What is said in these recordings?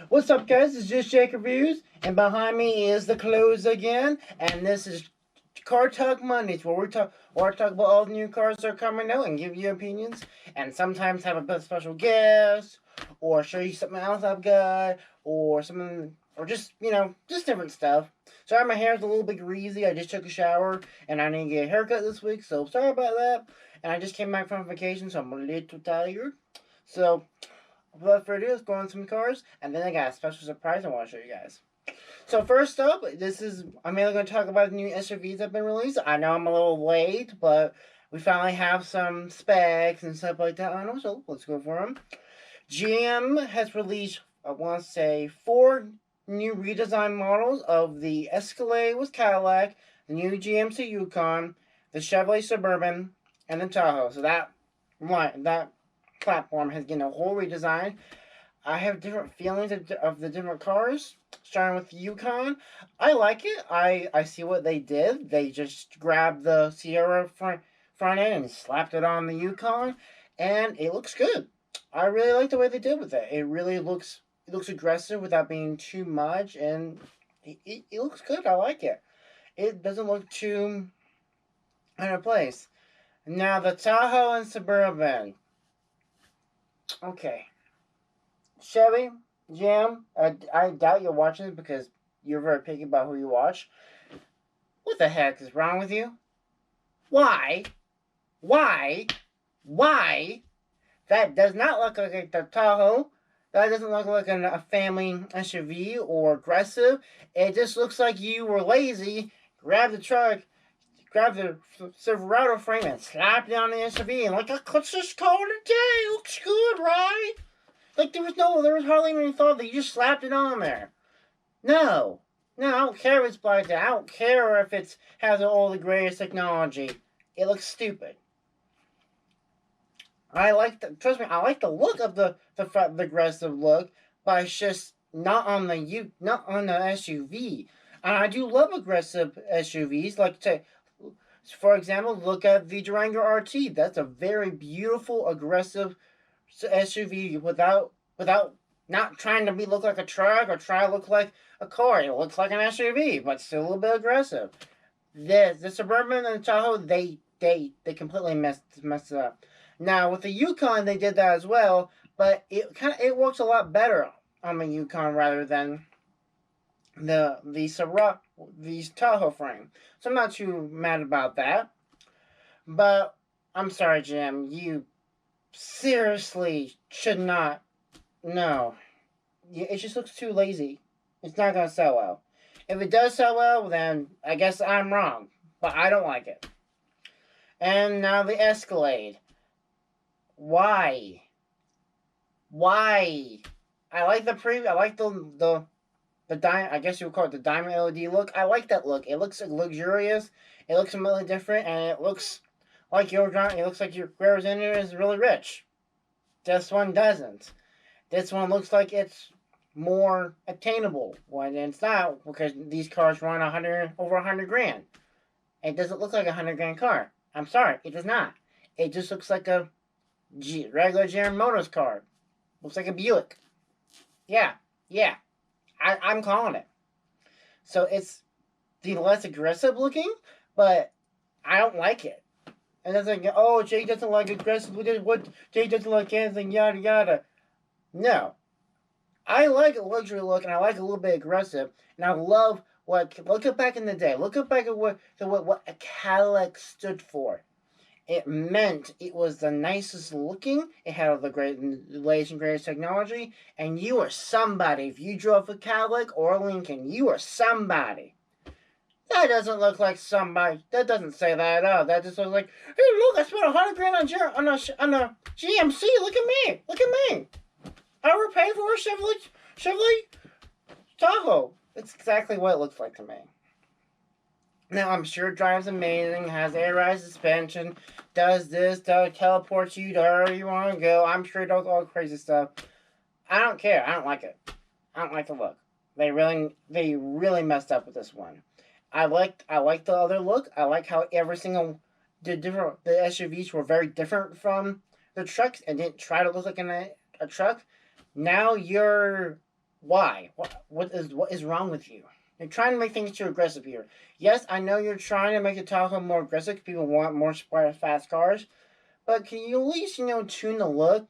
What's up, guys? It's just Jake Reviews, and behind me is the clothes again. And this is Car Talk Mondays, where we talk about all the new cars that are coming out and give you opinions, and sometimes have a special guest, or show you something else I've got, or something, or just just different stuff. Sorry, my hair's a little bit greasy. I just took a shower, and I need to get a haircut this week, so sorry about that. And I just came back from vacation, so I'm a little tired. So without further ado, let's go on some cars, and then I got a special surprise I want to show you guys. So first up, I'm mainly going to talk about the new SUVs that have been released. I know I'm a little late, but we finally have some specs and stuff like that. I know, so let's go for them. GM has released, I want to say, 4 new redesigned models of the Escalade with Cadillac, the new GMC Yukon, the Chevrolet Suburban, and the Tahoe. So that platform has getting a whole redesign. I have different feelings of the different cars. Starting with the Yukon, I like it. I see what they did. They just grabbed the Sierra front end and slapped it on the Yukon, and it looks good. I really like the way they did with it. It looks aggressive without being too much, and it looks good. I like it. It doesn't look too out of place. Now the Tahoe and Suburban. Okay. Chevy, Jam, I doubt you're watching this because you're very picky about who you watch. What the heck is wrong with you? Why? Why? Why? That does not look like the Tahoe. That doesn't look like a family SUV or aggressive. It just looks like you were lazy, grabbed the truck, grabbed the Silverado frame and slapped it on the SUV and let's just call it a day. Looks good, right? Like there was hardly any thought that you just slapped it on there. No, I don't care if it's like that. I don't care if it has all the greatest technology. It looks stupid. Trust me, I like the look of the aggressive look, but it's just not on the SUV. And I do love aggressive SUVs. For example, look at the Durango RT. That's a very beautiful, aggressive SUV without not trying to look like a truck or try to look like a car. It looks like an SUV, but still a little bit aggressive. The Suburban and the Tahoe, they completely messed it up. Now with the Yukon, they did that as well, but it works a lot better on the Yukon rather than the Tahoe frame. So I'm not too mad about that. But I'm sorry, Jim. You seriously should not. No. It just looks too lazy. It's not going to sell well. If it does sell well, then I guess I'm wrong. But I don't like it. And now the Escalade. Why? I like the I guess you would call it the diamond LED look. I like that look. It looks luxurious. It looks completely different, and it looks like your representative is really rich. This one doesn't. This one looks like it's more attainable when it's not, because these cars run over 100 grand. It doesn't look like a 100 grand car. I'm sorry, it does not. It just looks like a regular General Motors car. Looks like a Buick. Yeah. I'm calling it. So it's the less aggressive looking, but I don't like it. And it's like, oh, Jay doesn't like aggressive. What Jay doesn't like anything, yada yada. No, I like a luxury look, and I like a little bit aggressive. And I love look at back in the day. Look back at what a Cadillac stood for. It meant it was the nicest looking. It had all the latest and greatest technology, and you were somebody. If you drove a Cadillac or a Lincoln, you were somebody. That doesn't look like somebody. That doesn't say that at all. That just looks like, hey, look, I spent 100 grand on a GMC. Look at me. I overpaid for a Chevrolet Tahoe. It's exactly what it looks like to me. Now, I'm sure it drives amazing, has air ride suspension, does teleports you to wherever you want to go. I'm sure it does all crazy stuff. I don't care. I don't like it. I don't like the look. They really messed up with this one. I like the other look. I like how the SUVs were very different from the trucks and didn't try to look like a truck. Now you're Why? What is wrong with you? You're trying to make things too aggressive here. Yes, I know you're trying to make the Tahoe more aggressive. People want more fast cars, but can you at least tune the look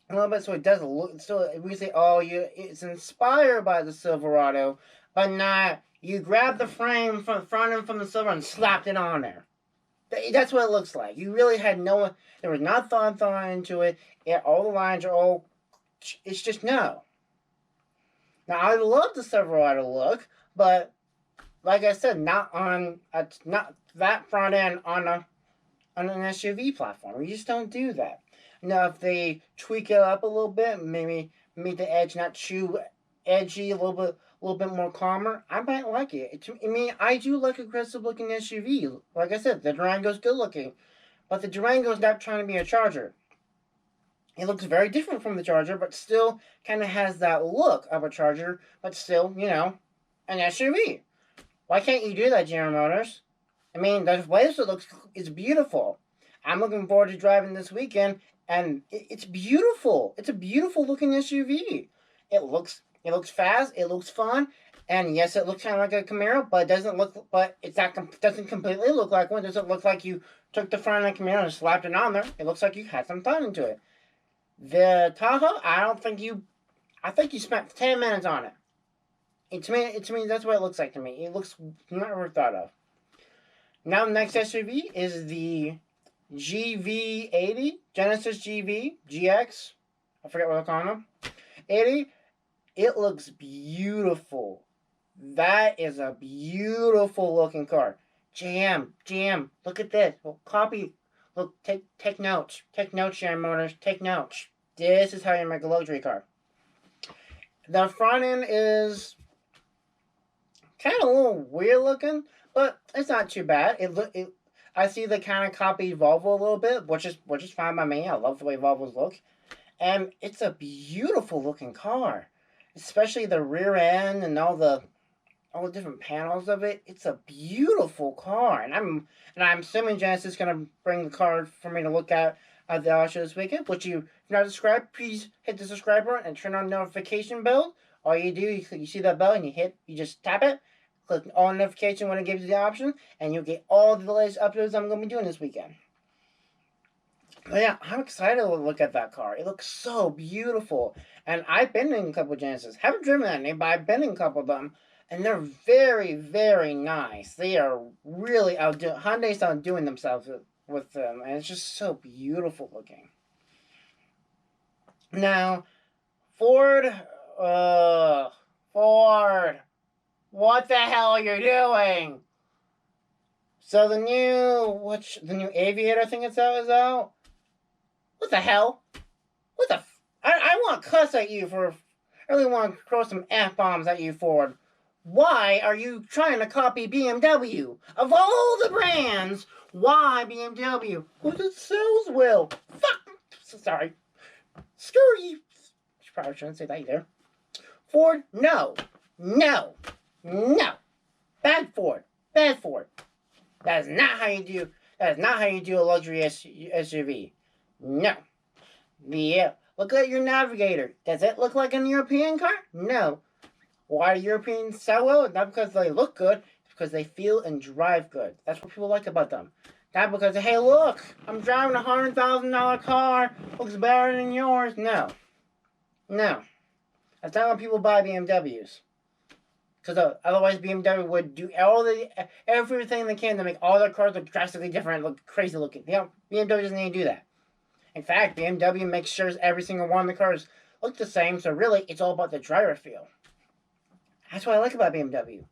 a little bit so it does look? So we say, oh, it's inspired by the Silverado, but not. You grab the frame from front and from the Silverado and slapped it on there. That's what it looks like. You really had no. There was not thought into it. All the lines are all. It's just no. Now I love the Silverado look, but like I said, not not that front end on an SUV platform. You just don't do that. Now if they tweak it up a little bit, maybe make the edge not too edgy, a little bit more calmer, I might like it. I mean, I do like aggressive looking SUV. Like I said, the Durango's good looking, but the Durango's not trying to be a Charger. It looks very different from the Charger, but still kind of has that look of a Charger, but still, an SUV. Why can't you do that, General Motors? I mean, the way it looks is beautiful. I'm looking forward to driving this weekend, and it's beautiful. It's a beautiful looking SUV. It looks fast. It looks fun, and yes, it looks kind of like a Camaro, but it doesn't look. But it's not. Doesn't completely look like one. It doesn't look like you took the front of the Camaro and slapped it on there. It looks like you had some thought into it. The Tahoe, I think you spent 10 minutes on it. To me, that's what it looks like to me. It looks not worth thought of. Now, the next SUV is the GV80, Genesis GV, GX. I forget what they're calling them. 80. It looks beautiful. That is a beautiful looking car. GM, look at this. Well, copy. Look, take notes. Take notes, General Motors. Take notes. This is how you make a luxury car. The front end is kind of a little weird looking, but it's not too bad. I see they kind of copied Volvo a little bit, which is fine by me. I love the way Volvos look, and it's a beautiful looking car, especially the rear end and all the different panels of it. It's a beautiful car, and I'm assuming Genesis is gonna bring the car for me to look at the auto show this weekend. Which if you're not subscribed, please hit the subscribe button and turn on notification bell. All you do, you see that bell and you just tap it, click all notification when it gives you the option, and you'll get all the latest uploads I'm gonna be doing this weekend. But yeah, I'm excited to look at that car. It looks so beautiful, and I've been in a couple of Genesis. Haven't driven any, but I've been in a couple of them. And they're very, very nice. They are really Hyundai's outdoing themselves with them. And it's just so beautiful looking. Now, Ford, what the hell are you doing? So the new Aviator thing is out? What the hell? I want to cuss at you I really want to throw some F-bombs at you, Ford. Why are you trying to copy BMW? Of all the brands, why BMW? Because it sells well. Fuck! Sorry. Screw you. You probably shouldn't say that either. Ford, no. Bad Ford. That is not how you do a luxury SUV. No. Look at your Navigator. Does it look like a European car? No. Why do Europeans sell well? Not because they look good, it's because they feel and drive good. That's what people like about them. Not because, hey, look, I'm driving a $100,000 car, looks better than yours. No. That's not why people buy BMWs. Because otherwise BMW would do everything they can to make all their cars look drastically different, look crazy looking. BMW doesn't need to do that. In fact, BMW makes sure every single one of the cars look the same, so really, it's all about the driver feel. That's what I like about BMW.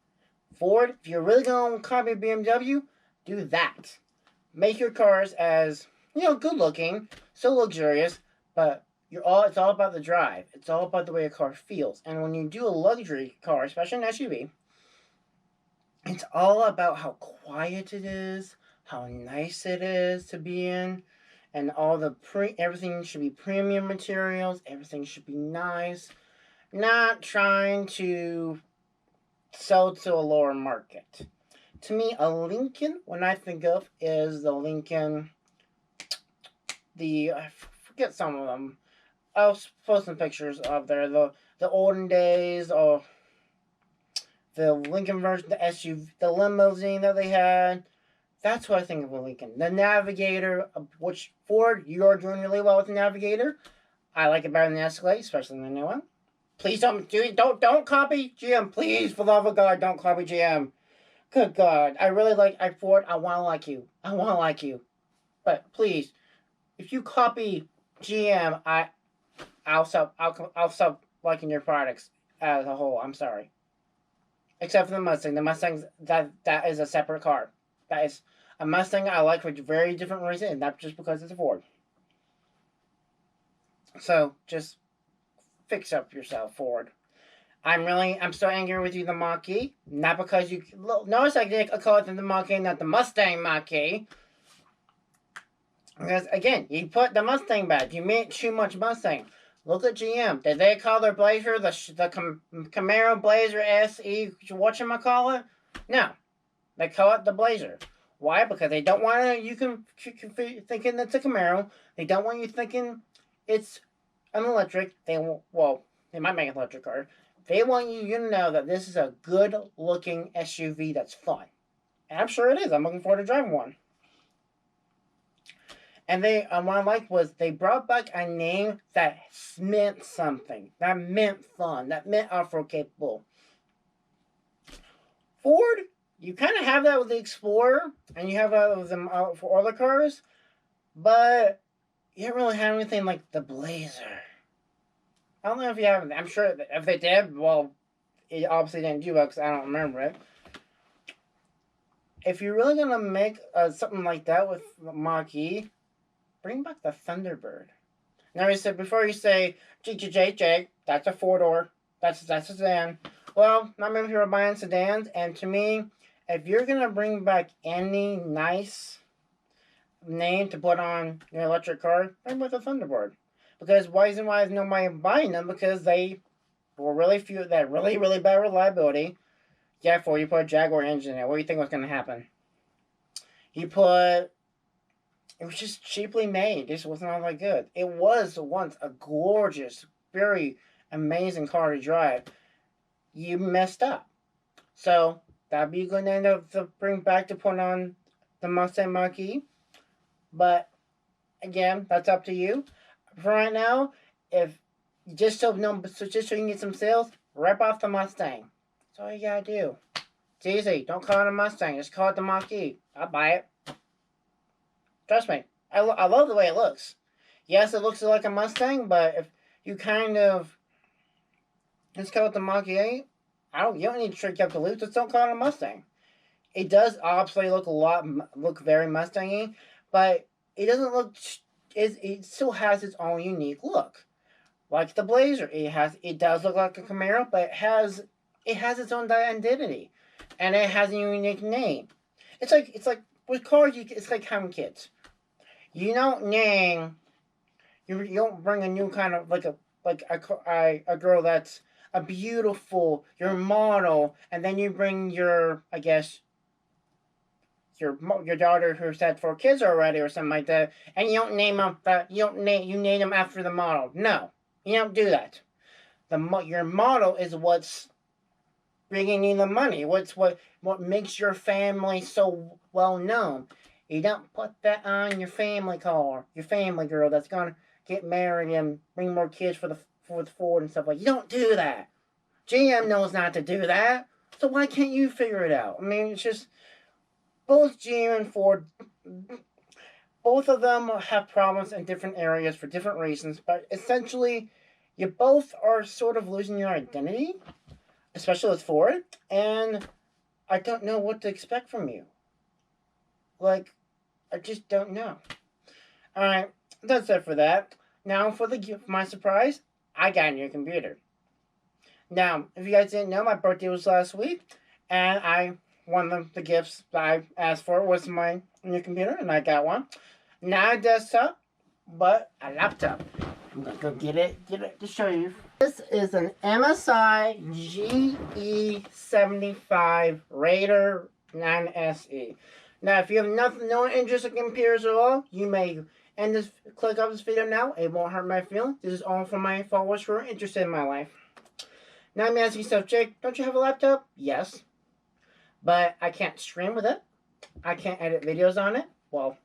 Ford, if you're really going to copy BMW, do that. Make your cars as, good looking, so luxurious, but it's all about the drive. It's all about the way a car feels. And when you do a luxury car, especially an SUV, it's all about how quiet it is, how nice it is to be in, and everything should be premium materials, everything should be nice. Not trying to sell to a lower market. To me, a Lincoln, when I think of, is the Lincoln, I forget some of them. I'll post some pictures of there. the olden days, or the Lincoln version, the SUV, the limousine that they had. That's what I think of a Lincoln. The Navigator, which Ford, you are doing really well with the Navigator. I like it better than the Escalade, especially the new one. Please don't do it. Don't copy GM. Please, for the love of God, don't copy GM. Good God, I really like Ford. I want to like you. I want to like you. But please, if you copy GM, I'll stop liking your products as a whole. I'm sorry. Except for the Mustang. The Mustang, that is a separate car. That is a Mustang I like for very different reasons, and not just because it's a Ford. So just fix up yourself, Ford. I'm so angry with you, the Mach-E. Not because you notice I did call it the Mach-E, not the Mustang Mach-E. Because again, you put the Mustang back. You made too much Mustang. Look at GM. Did they call their Blazer the Camaro Blazer SE? Whatchamacallit? No. They call it the Blazer. Why? Because they don't want you thinking it's a Camaro. They don't want you thinking it's an electric. They might make an electric car. They want you to know that this is a good-looking SUV that's fun. And I'm sure it is. I'm looking forward to driving one. And what I liked was they brought back a name that meant something. That meant fun. That meant off-road capable. Ford, you kind of have that with the Explorer, and you have that with them for other cars, but you don't really have anything like the Blazer. I don't know if you have. I'm sure if they did, well, it obviously didn't do well because I don't remember it. If you're really gonna make something like that with Mach-E, bring back the Thunderbird. Now before you say JJ, that's a 4-door. That's a sedan. Well, not many people are buying sedans, and to me, if you're gonna bring back any nice name to put on your electric car, bring back the Thunderbird. Because why is nobody buying them? Because they were really few. They had really, really bad reliability. Yeah, you put a Jaguar engine in it. What do you think was gonna happen? It was just cheaply made. This wasn't all that good. It was once a gorgeous, very amazing car to drive. You messed up. So, that'd be a good name to bring back to put on the Mustang Mach-E. But, again, that's up to you. For right now, if just so you can get some sales, rip off the Mustang. That's all you gotta do. It's easy. Don't call it a Mustang. Just call it the Mach-E. I'll buy it. Trust me, I love the way it looks. Yes, it looks like a Mustang, but if you kind of just call it the Mach-E, you don't need to trick up the loop. Just don't call it a Mustang. It does obviously look very Mustang-y, but it doesn't look. It still has its own unique look, like the Blazer. It does look like a Camaro, but it has its own identity, and it has a unique name. It's like with cars. It's like having kids. You don't you don't bring a new kind of like a girl that's a beautiful your model, and then you bring your daughter who's had 4 kids already or something like that, and you don't name them you name them after the model. No, you don't do that. Your model is what's bringing you the money. What makes your family so well known. You don't put that on your family car, your family girl that's gonna get married and bring more kids for the Ford and stuff like. You don't do that. GM knows not to do that. So why can't you figure it out? I mean, it's just both GM and Ford. Both of them have problems in different areas for different reasons, but essentially, you both are sort of losing your identity, especially with Ford, and I don't know what to expect from you. Like, I just don't know. Alright, that's it for that. Now, for my surprise, I got a new computer. Now, if you guys didn't know, my birthday was last week, and one of the gifts that I asked for was my new computer, and I got one. Not a desktop, but a laptop. I'm gonna go get it to show you. This is an MSI GV80 Raider 9SE. Now, if you have no interest in computers at all, you may click off this video now. It won't hurt my feelings. This is all for my followers who are interested in my life. Now I'm asking yourself, Jake, don't you have a laptop? Yes. But I can't stream with it. I can't edit videos on it. Well,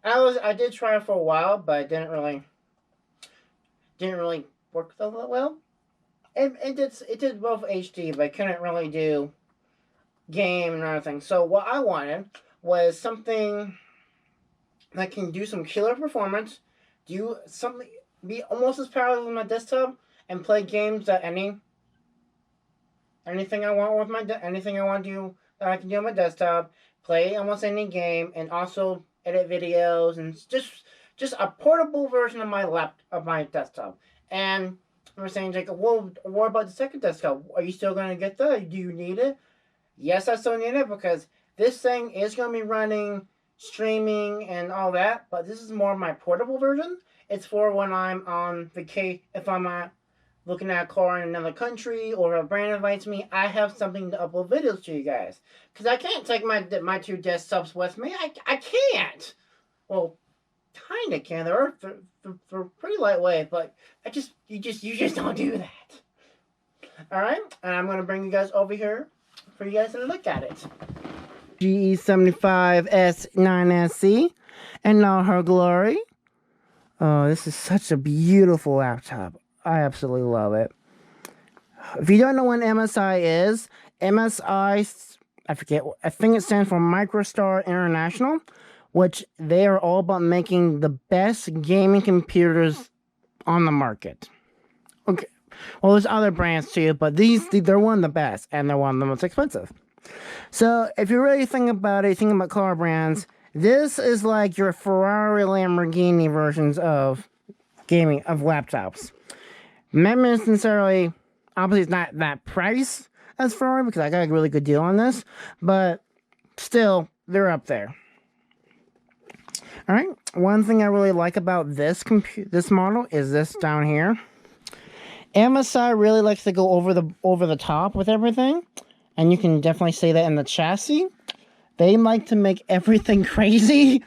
I did try it for a while, but it didn't really work that well. It did both HD, but I couldn't really do game and everything. So what I wanted was something that can do some killer performance, do something, be almost as powerful as my desktop, and play games that anything I want with anything I want to do that I can do on my desktop, play almost any game, and also edit videos and just a portable version of my desktop. And I was saying, like, well, what about the second desktop? Are you still gonna get that? Do you need it? Yes, I still need it because this thing is gonna be running streaming and all that, but this is more my portable version. It's for when I'm on vacation, if I'm looking at a car in another country, or if a brand invites me, I have something to upload videos to you guys. Because I can't take my two desktops with me. I can't. Well, kind of can. They're pretty lightweight, but you just don't do that. All right, and I'm gonna bring you guys over here for you guys to look at it. GE75S9SC and all her glory. Oh, this is such a beautiful laptop. I absolutely love it. If you don't know what MSI is, MSI, I think it stands for MicroStar International, which they are all about making the best gaming computers on the market. Okay, well, there's other brands too, but they're one of the best, and they're one of the most expensive. So if you really think about it, think about car brands, this is like your Ferrari, Lamborghini versions of gaming, of laptops. Not necessarily, obviously it's not that price as Ferrari because I got a really good deal on this, but still, they're up there. Alright, one thing I really like about this model is this down here. MSI really likes to go over the top with everything, and you can definitely see that in the chassis. They like to make everything crazy.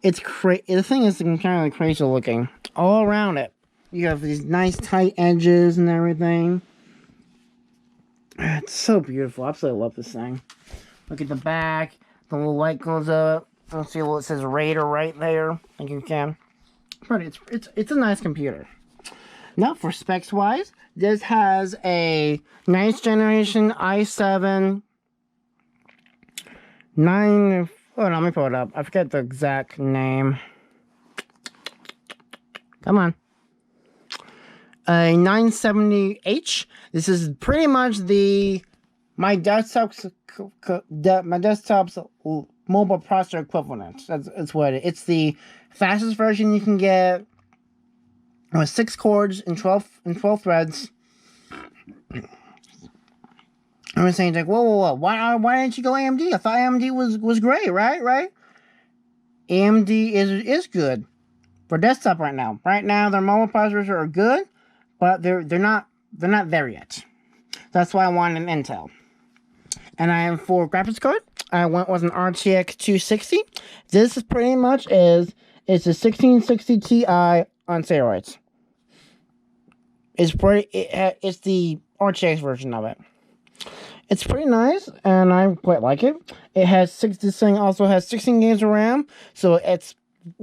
It's the thing is kind of crazy looking all around it. You have these nice tight edges and everything. It's so beautiful. I absolutely love this thing. Look at the back. The little light goes up. You'll see it says Raider right there. I think you can. But it's a nice computer. Now for specs wise, this has a 9th generation i7 9. Hold on, let me pull it up. I forget the exact name. Come on. A 970H. This is pretty much my desktop's mobile processor equivalent. That's what it is. It's the fastest version you can get with 6 cores and 12 threads. I was saying, like, whoa, why didn't you go AMD? I thought AMD was great, right? AMD is good for desktop right now. Right now, their mobile processors are good, but they're not there yet. That's why I wanted an Intel. And for graphics card, I went with an RTX 260. This is pretty much it's a 1660 Ti on steroids. It's the RTX version of it. It's pretty nice, and I quite like it. This thing also has 16 games of RAM, so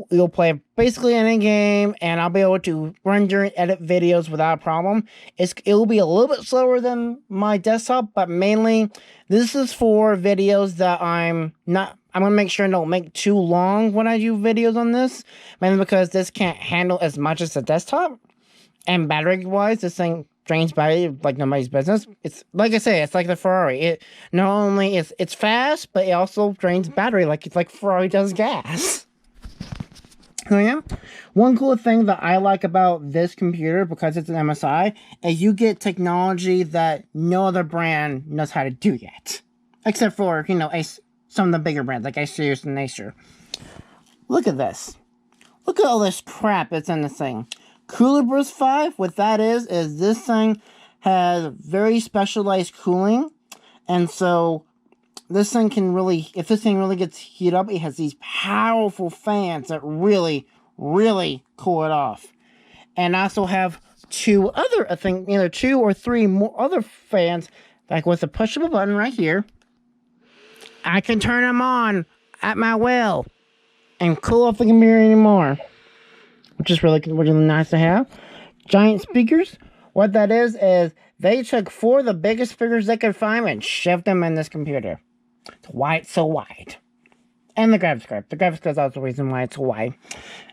you'll play basically any game, and I'll be able to render and edit videos without a problem. It'll be a little bit slower than my desktop, but mainly this is for videos that I'm gonna make sure I don't make too long when I do videos on this, mainly because this can't handle as much as the desktop. And battery wise, this thing drains battery like nobody's business. It's like I say, it's like the Ferrari. It not only it's fast, but it also drains battery like Ferrari does gas. So yeah, one cool thing that I like about this computer, because it's an MSI, is you get technology that no other brand knows how to do yet, except for some of the bigger brands like Asus and Acer. Look at this. Look at all this crap that's in this thing. Cooler Burst 5, what that is this thing has very specialized cooling, and so this thing can really, if this thing really gets heated up, it has these powerful fans that really, really cool it off. And I also have two other, I think, either 2 or 3 more other fans, like with a push of a button right here. I can turn them on at my will and cool off the computer anymore, which is really nice to have. Giant speakers. What that is they took 4 of the biggest speakers they could find and shoved them in this computer. It's why it's so wide. And the graphics card. The graphics card is also the reason why it's so wide.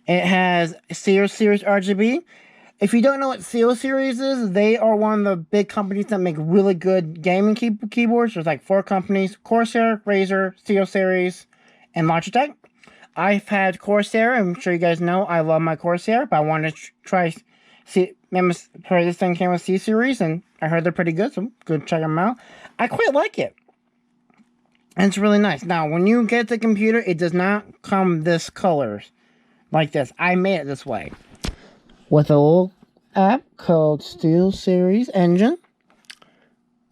It has Series RGB. If you don't know what SteelSeries is, they are one of the big companies that make really good gaming keyboards. There's like 4 companies: Corsair, Razer, SteelSeries, and Logitech. I've had Corsair. I'm sure you guys know I love my Corsair, but I wanted to try this thing came with C-Series, and I heard they're pretty good, so go check them out. I quite like it. And it's really nice. Now, when you get the computer, it does not come this colors like this. I made it this way. With a little app called SteelSeries Engine.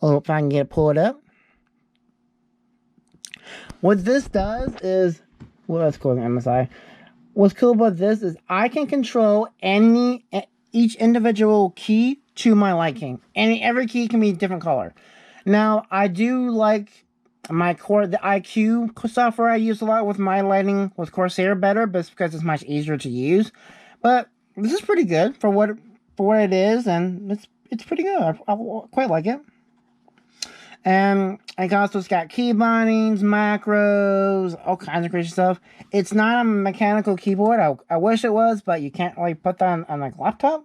Oh, if I can get it pulled up. What this does is, well, let's go to MSI. What's cool about this is I can control each individual key to my liking. Every key can be a different color. Now, I do like the IQ software I use a lot with my lighting with Corsair better, but it's because it's much easier to use. But this is pretty good for what it is, and it's pretty good. I quite like it. And it's got key bindings, macros, all kinds of crazy stuff. It's not a mechanical keyboard. I wish it was, but you can't really put that on like laptop.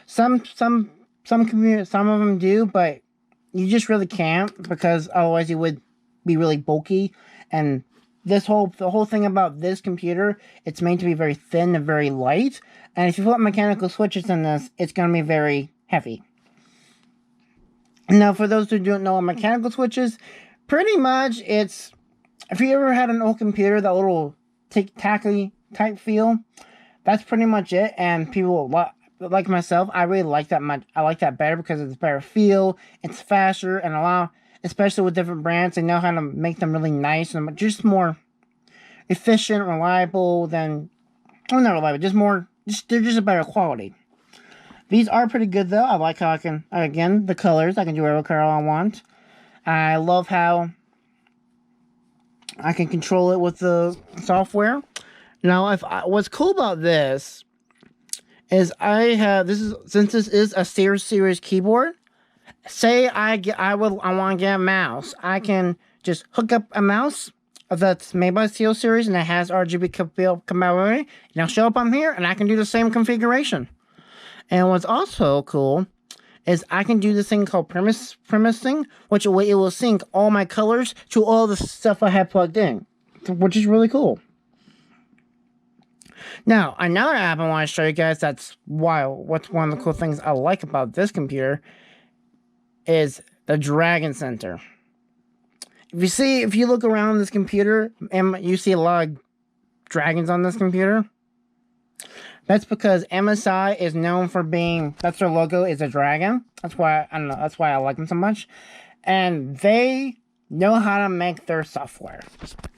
Some of them do, but you just really can't, because otherwise you would be really bulky. And the whole thing about this computer, it's made to be very thin and very light. And if you put mechanical switches in this, it's going to be very heavy. Now, for those who don't know what mechanical switches, pretty much it's, if you ever had an old computer, that little tacky type feel, that's pretty much it. And people like myself, I really like that much. I like that better because it's better feel, it's faster, and especially with different brands, they know how to make them really nice and just more efficient, reliable than, well, not reliable, they're just a better quality. These are pretty good though. I like how I can, again, the colors, I can do whatever color I want. I love how I can control it with the software. Now, what's cool about this is since this is a SteelSeries keyboard, say I want to get a mouse, I can just hook up a mouse that's made by SteelSeries and that has RGB compatibility, and it'll show up on here, and I can do the same configuration. And what's also cool is I can do this thing called premising, which it will sync all my colors to all the stuff I have plugged in, which is really cool. Now, another app I want to show you guys what's one of the cool things I like about this computer is the Dragon Center. If you look around this computer, and you see a lot of dragons on this computer, that's because MSI is known for that's their logo, is a dragon. That's why I like them so much. And they know how to make their software.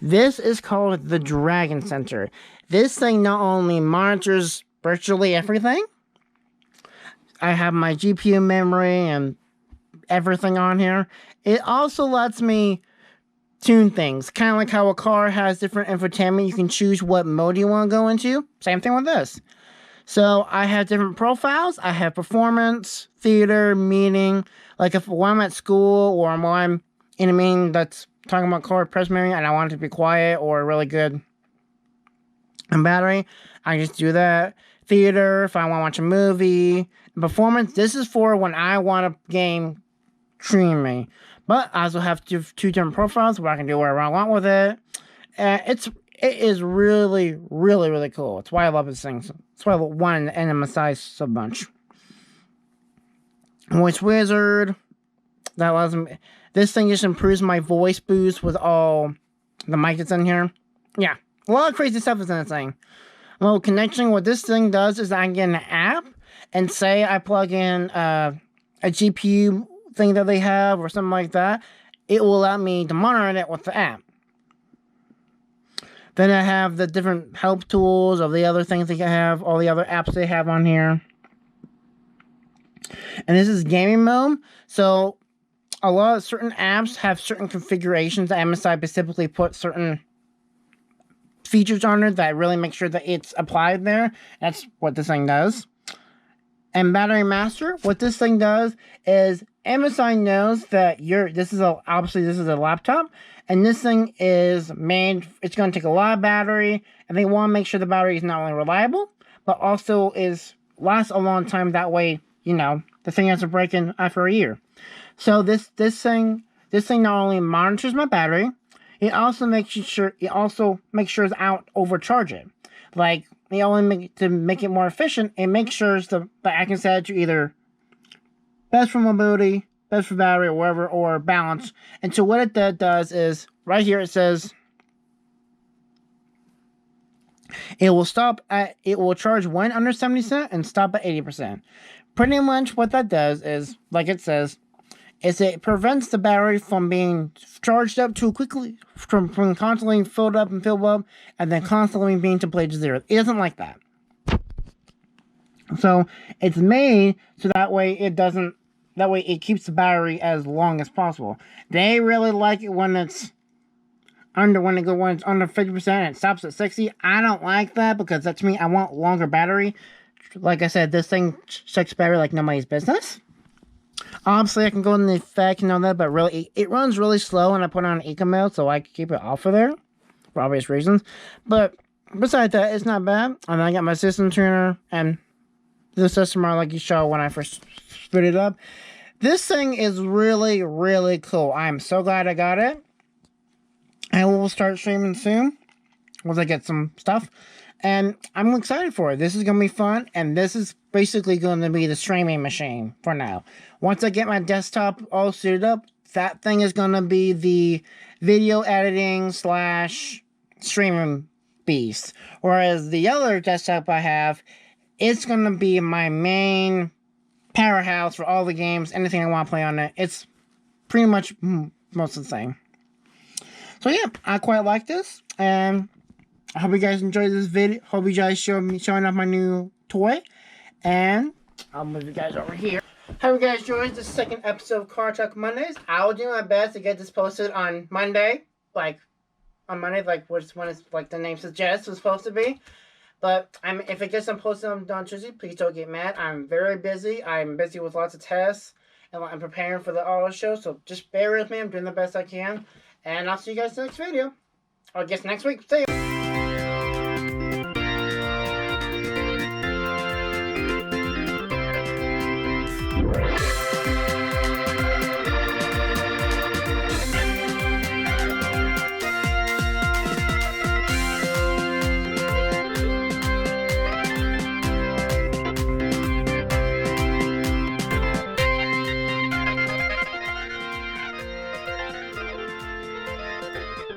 This is called the Dragon Center. This thing not only monitors virtually everything. I have my GPU memory and everything on here. It also lets me tune things. Kind of like how a car has different infotainment. You can choose what mode you want to go into. Same thing with this. So I have different profiles. I have performance, theater, meeting. Like when I'm at school or when I'm in a meeting that's talking about car press meeting and I want it to be quiet or really good and battery, I just do that. Theater, if I want to watch a movie. Performance, this is for when I want a game streaming. But I also have two different profiles where I can do whatever I want with it. It is really, really, really cool. It's why I love this thing. That's why I want an MSI so much. Voice Wizard. That allows me. This thing just improves my voice boost with all the mic that's in here. Yeah, a lot of crazy stuff is in this thing. Well, connection. What this thing does is I can get an app, and say I plug in a GPU thing that they have or something like that. It will allow me to monitor it with the app. Then I have the different help tools of the other things they have, all the other apps they have on here. And this is gaming mode. So a lot of certain apps have certain configurations that MSI specifically put certain features on it that really make sure that it's applied there. That's what this thing does. And Battery Master, what this thing does is MSI knows that obviously this is a laptop, and this thing is made, it's going to take a lot of battery, and they want to make sure the battery is not only reliable, but also lasts a long time. That way, the thing doesn't break in after a year. So this thing not only monitors my battery, it also makes sure it's out overcharge it. Like, to make it more efficient, it makes sure that I can set it to either best for mobility, best for battery, or whatever, or balance. And so what it does is, right here it says, it will charge when under 70% and stop at 80%. Pretty much what that does is, like it says, it prevents the battery from being charged up too quickly, from constantly filled up, and then constantly being depleted to zero. It isn't like that. So it's made so that way it keeps the battery as long as possible. They really like it when it's under 50% and it stops at 60. I don't like that, because that to me, I want longer battery. Like I said, this thing checks battery like nobody's business. Obviously, I can go in the effect and all that, but really, it runs really slow, and I put on eco mode, so I can keep it off of there, for obvious reasons. But besides that, it's not bad. And I got my system tuner, and the system I like you saw when I first spit it up. This thing is really, really cool. I'm so glad I got it. I will start streaming soon, once I get some stuff. And I'm excited for it. This is going to be fun, and this is basically going to be the streaming machine for now. Once I get my desktop all suited up, that thing is going to be the video editing / streaming beast. Whereas the other desktop I have, it's going to be my main powerhouse for all the games, anything I want to play on it. It's pretty much most of the same. So yeah, I quite like this, and I hope you guys enjoyed this video. Hope you guys showing off my new toy. And I'll move you guys over here. Hope you guys enjoyed the second episode of Car Talk Mondays. I will do my best to get this posted on Monday. When it's like the name suggests it's supposed to be. But if it gets posted on Tuesday, please don't get mad. I'm very busy. I'm busy with lots of tests, and I'm preparing for the auto show. So just bear with me. I'm doing the best I can. And I'll see you guys in the next video. Or I guess next week. See you.